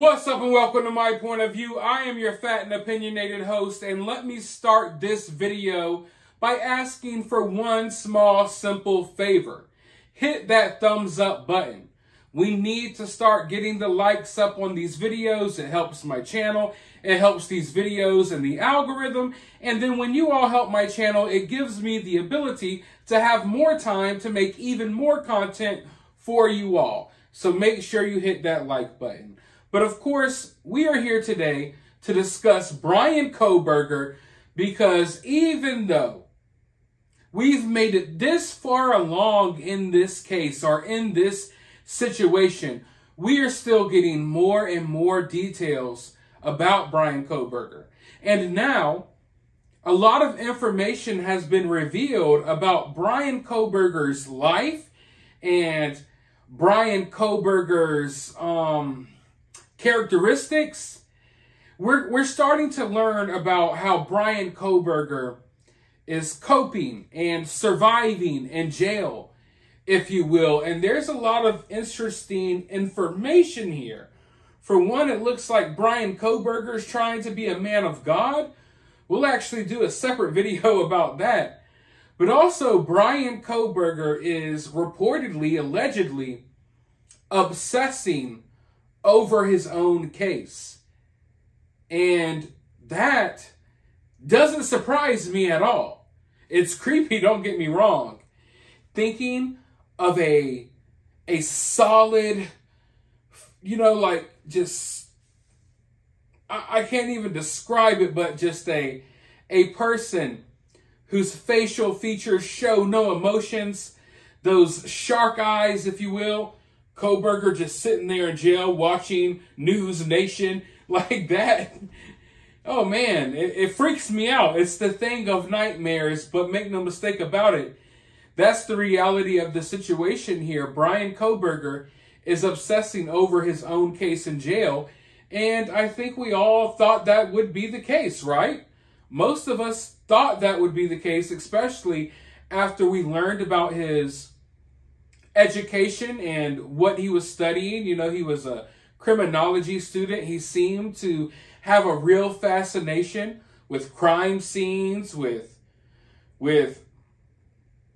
What's up and welcome to My Point of View. I am your fat and opinionated host, and let me start this video by asking for one small simple favor. Hit that thumbs up button. We need to start getting the likes up on these videos. It helps my channel. It helps these videos and the algorithm. And then when you all help my channel, it gives me the ability to have more time to make even more content for you all. So make sure you hit that like button. But of course, we are here today to discuss Bryan Kohberger, because even though we've made it this far along in this case or in this situation, we are still getting more and more details about Bryan Kohberger. And now, a lot of information has been revealed about Bryan Kohberger's life and Bryan Kohberger's characteristics. We're starting to learn about how Bryan Kohberger is coping and surviving in jail, if you will. And there's a lot of interesting information here. For one, it looks like Bryan Kohberger is trying to be a man of God. We'll actually do a separate video about that. But also, Bryan Kohberger is reportedly, allegedly, obsessing over his own case. And that doesn't surprise me at all. It's creepy, don't get me wrong. Thinking of a solid, like just, I can't even describe it, but just a person whose facial features show no emotions, those shark eyes, if you will. Kohberger just sitting there in jail watching News Nation like that. Oh man, it freaks me out. It's the thing of nightmares, but make no mistake about it. That's the reality of the situation here. Bryan Kohberger is obsessing over his own case in jail, and I think we all thought that would be the case, right? Most of us thought that would be the case, especially after we learned about his education and what he was studying. He was a criminology student. He seemed to have a real fascination with crime scenes, with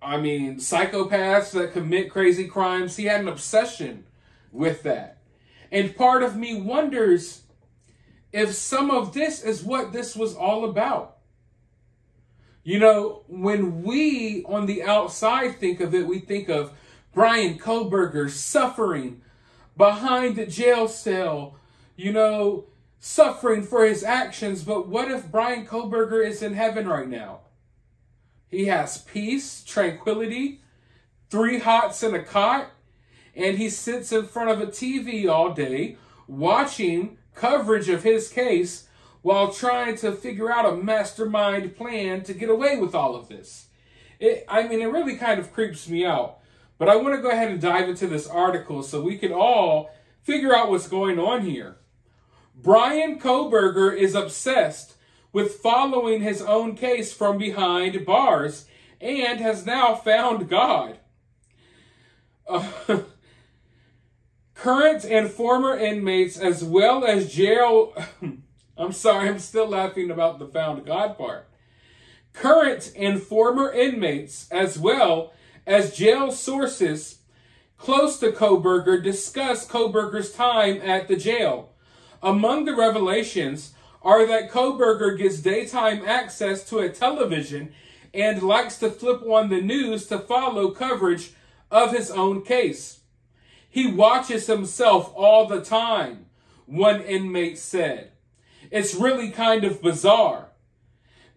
psychopaths that commit crazy crimes. He had an obsession with that. And part of me wonders if some of this is what this was all about. When we on the outside think of it, we think of Bryan Kohberger suffering behind the jail cell, suffering for his actions. But what if Bryan Kohberger is in heaven right now? He has peace, tranquility, 3 hots and a cot, and he sits in front of a TV all day watching coverage of his case while trying to figure out a mastermind plan to get away with all of this. It really kind of creeps me out. But I want to go ahead and dive into this article so we can all figure out what's going on here. Bryan Kohberger is obsessed with following his own case from behind bars and has now found God. Current and former inmates, as well as jail... I'm sorry, I'm still laughing about the found God part. Current and former inmates, as well as jail sources close to Kohberger, discuss Kohberger's time at the jail. Among the revelations are that Kohberger gets daytime access to a television and likes to flip on the news to follow coverage of his own case. He watches himself all the time, one inmate said. It's really kind of bizarre.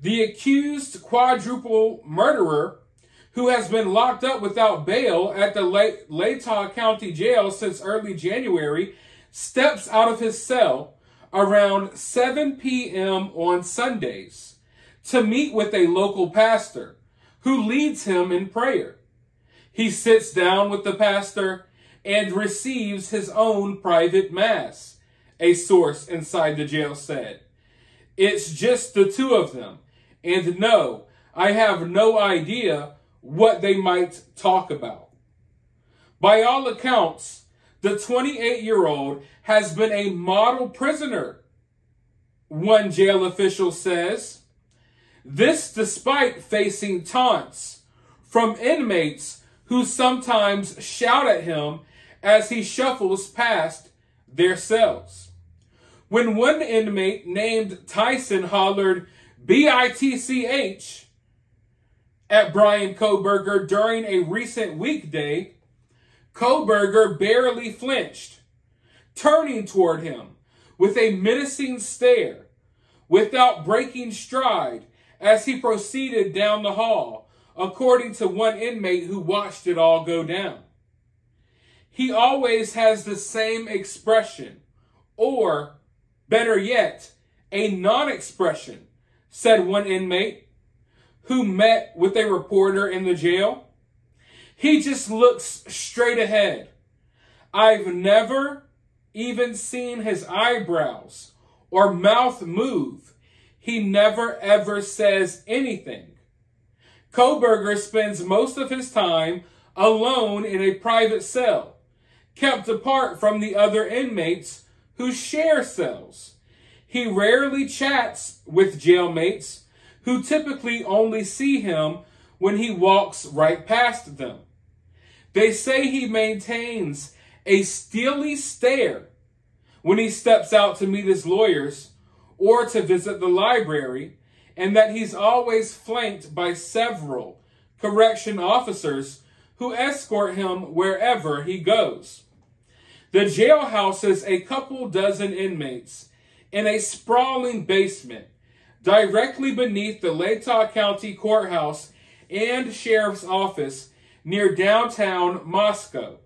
The accused quadruple murderer, who has been locked up without bail at the Latah County Jail since early January, steps out of his cell around 7 p.m. on Sundays to meet with a local pastor who leads him in prayer. He sits down with the pastor and receives his own private mass, a source inside the jail said. It's just the two of them, and no, I have no idea what they might talk about. By all accounts, The 28-year-old has been a model prisoner, one jail official says. This despite facing taunts from inmates who sometimes shout at him as he shuffles past their cells. When one inmate named Tyson hollered "BITCH" at Bryan Kohberger during a recent weekday, Kohberger barely flinched, turning toward him with a menacing stare without breaking stride as he proceeded down the hall, according to one inmate who watched it all go down. He always has the same expression, or, better yet, a non-expression, said one inmate who met with a reporter in the jail. He just looks straight ahead. I've never even seen his eyebrows or mouth move. He never ever says anything. Kohberger spends most of his time alone in a private cell, kept apart from the other inmates who share cells. He rarely chats with jailmates who typically only see him when he walks right past them. They say he maintains a steely stare when he steps out to meet his lawyers or to visit the library, and that he's always flanked by several correction officers who escort him wherever he goes. The jail houses a couple dozen inmates in a sprawling basement directly beneath the Latah County Courthouse and Sheriff's Office near downtown Moscow.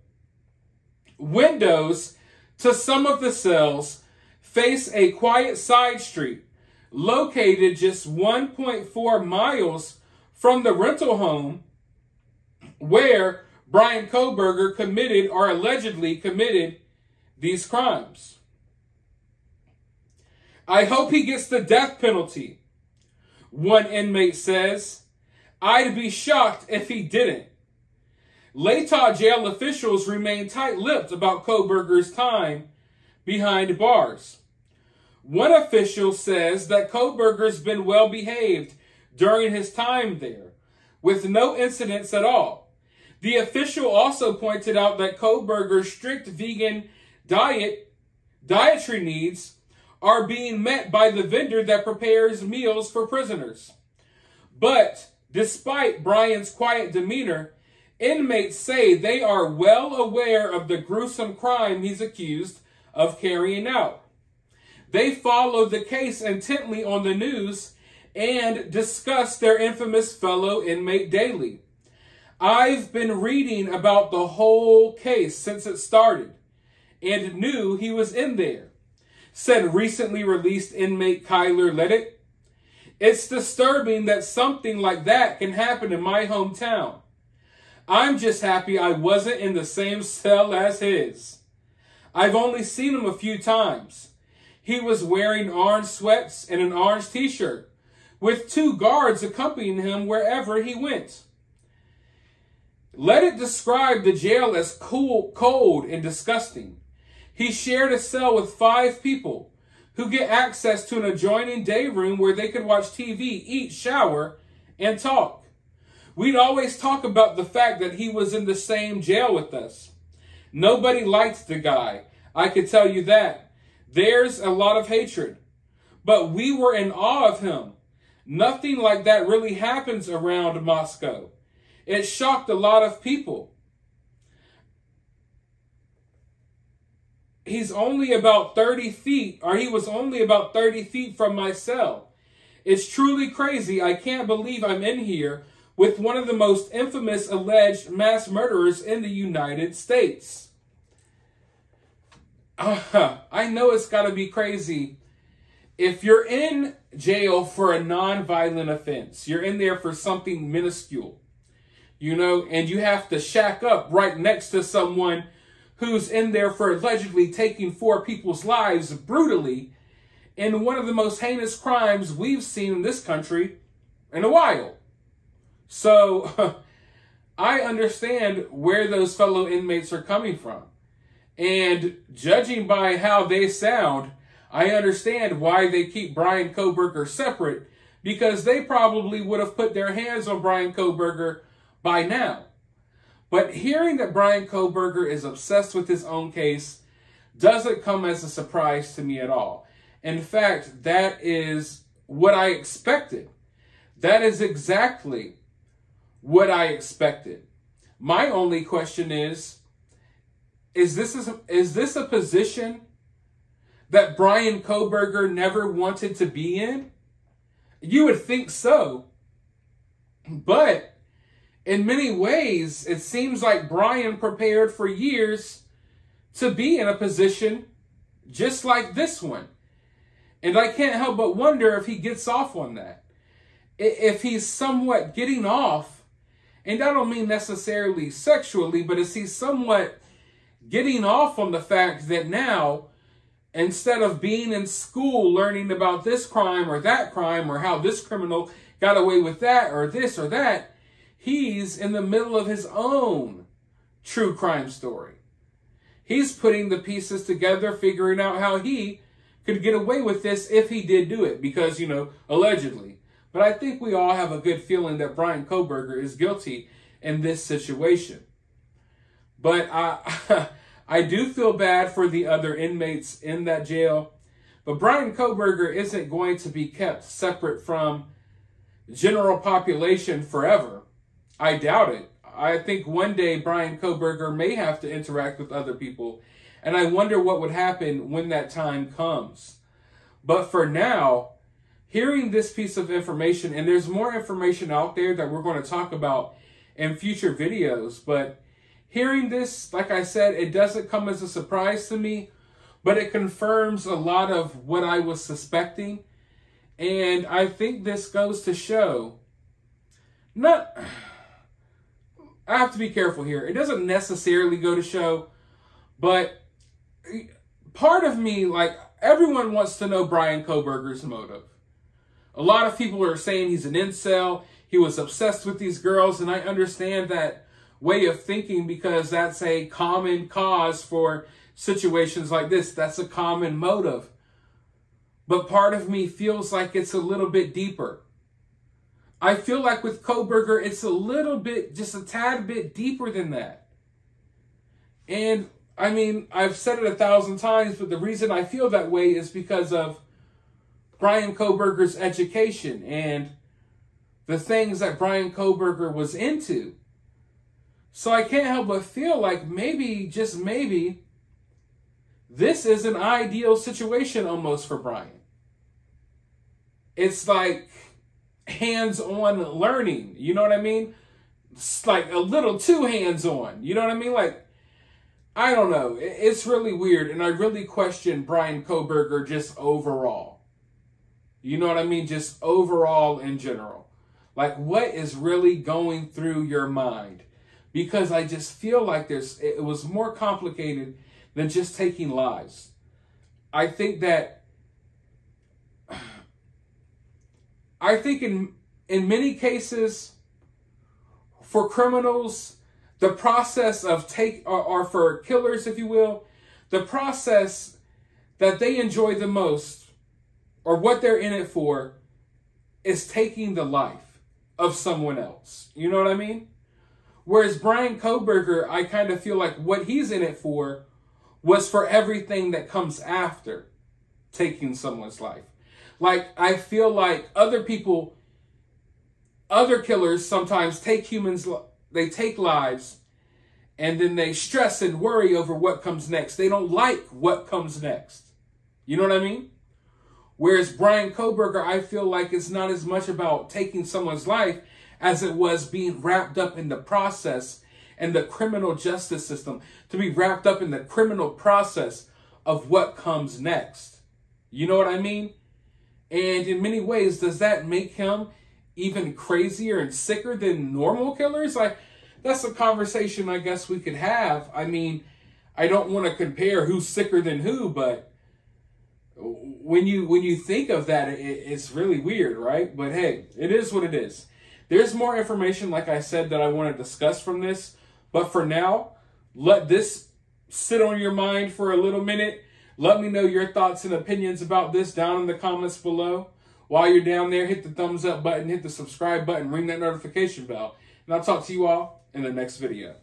Windows to some of the cells face a quiet side street located just 1.4 miles from the rental home where Bryan Kohberger committed or allegedly committed these crimes. I hope he gets the death penalty, one inmate says. I'd be shocked if he didn't. Latah jail officials remain tight-lipped about Kohberger's time behind bars. One official says that Kohberger's been well behaved during his time there, with no incidents at all. The official also pointed out that Kohberger's strict vegan dietary needs are being met by the vendor that prepares meals for prisoners. But despite Bryan's quiet demeanor, inmates say they are well aware of the gruesome crime he's accused of carrying out. They follow the case intently on the news and discuss their infamous fellow inmate daily. I've been reading about the whole case since it started and knew he was in there, said recently released inmate Kyler Leddit. It's disturbing that something like that can happen in my hometown. I'm just happy I wasn't in the same cell as his. I've only seen him a few times. He was wearing orange sweats and an orange t-shirt, with 2 guards accompanying him wherever he went. Let it describe the jail as cold, and disgusting. He shared a cell with 5 people who get access to an adjoining day room where they could watch TV, eat, shower, and talk. We'd always talk about the fact that he was in the same jail with us. Nobody liked the guy, I could tell you that. There's a lot of hatred, but we were in awe of him. Nothing like that really happens around Moscow. It shocked a lot of people. He's only about 30 feet, or he was only about 30 feet from my cell. It's truly crazy. I can't believe I'm in here with one of the most infamous alleged mass murderers in the United States. I know it's got to be crazy. If you're in jail for a non-violent offense, you're in there for something minuscule, you know, and you have to shack up right next to someone who's in there for allegedly taking 4 people's lives brutally in one of the most heinous crimes we've seen in this country in a while. So I understand where those fellow inmates are coming from. And judging by how they sound, I understand why they keep Bryan Kohberger separate, because they probably would have put their hands on Bryan Kohberger by now. But hearing that Bryan Kohberger is obsessed with his own case doesn't come as a surprise to me at all. In fact, that is what I expected. That is exactly what I expected. My only question is this a position that Bryan Kohberger never wanted to be in? You would think so. But in many ways, it seems like Bryan prepared for years to be in a position just like this one. And I can't help but wonder if he gets off on that. If he's somewhat getting off, and I don't mean necessarily sexually, but is he somewhat getting off on the fact that now, instead of being in school learning about this crime or that crime or how this criminal got away with that or this or that, he's in the middle of his own true crime story. He's putting the pieces together, figuring out how he could get away with this if he did do it, because, allegedly. But I think we all have a good feeling that Bryan Kohberger is guilty in this situation. But I do feel bad for the other inmates in that jail. But Bryan Kohberger isn't going to be kept separate from general population forever. I doubt it. I think one day Bryan Kohberger may have to interact with other people. And I wonder what would happen when that time comes. But for now, hearing this piece of information, and there's more information out there that we're going to talk about in future videos, but hearing this, like I said, it doesn't come as a surprise to me, but it confirms a lot of what I was suspecting. And I think this goes to show, I have to be careful here. It doesn't necessarily go to show, but part of me, everyone wants to know Bryan Kohberger's motive. A lot of people are saying he's an incel. He was obsessed with these girls, and I understand that way of thinking because that's a common cause for situations like this. That's a common motive. But part of me feels like it's a little bit deeper. I feel like with Kohberger, it's a little bit, just a tad bit deeper than that. And I mean, I've said it 1,000 times, but the reason I feel that way is because of Bryan Kohberger's education and the things that Bryan Kohberger was into. So I can't help but feel like maybe, just maybe, this is an ideal situation almost for Bryan. It's like hands-on learning, you know what I mean? It's like a little too hands-on, you know what I mean? I don't know. It's really weird, and I really question Bryan Kohberger just overall. You know what I mean? Just overall in general. What is really going through your mind? Because I just feel like it was more complicated than just taking lives. I think in many cases, for criminals, the process of or for killers, if you will, the process that they enjoy the most, or what they're in it for, is taking the life of someone else. You know what I mean? Whereas Bryan Kohberger, I kind of feel like what he's in it for was for everything that comes after taking someone's life. I feel like other killers sometimes take lives, and then they stress and worry over what comes next. They don't like what comes next. You know what I mean? Whereas Bryan Kohberger, I feel like it's not as much about taking someone's life as it was being wrapped up in the process and the criminal justice system, to be wrapped up in the criminal process of what comes next. You know what I mean? And in many ways, does that make him even crazier and sicker than normal killers? That's a conversation I guess we could have. I mean, I don't want to compare who's sicker than who, but when you think of that, it's really weird, right? But hey, it is what it is. There's more information, like I said, that I want to discuss from this. But for now, let this sit on your mind for a little minute. Let me know your thoughts and opinions about this down in the comments below. While you're down there, hit the thumbs up button, hit the subscribe button, ring that notification bell. And I'll talk to you all in the next video.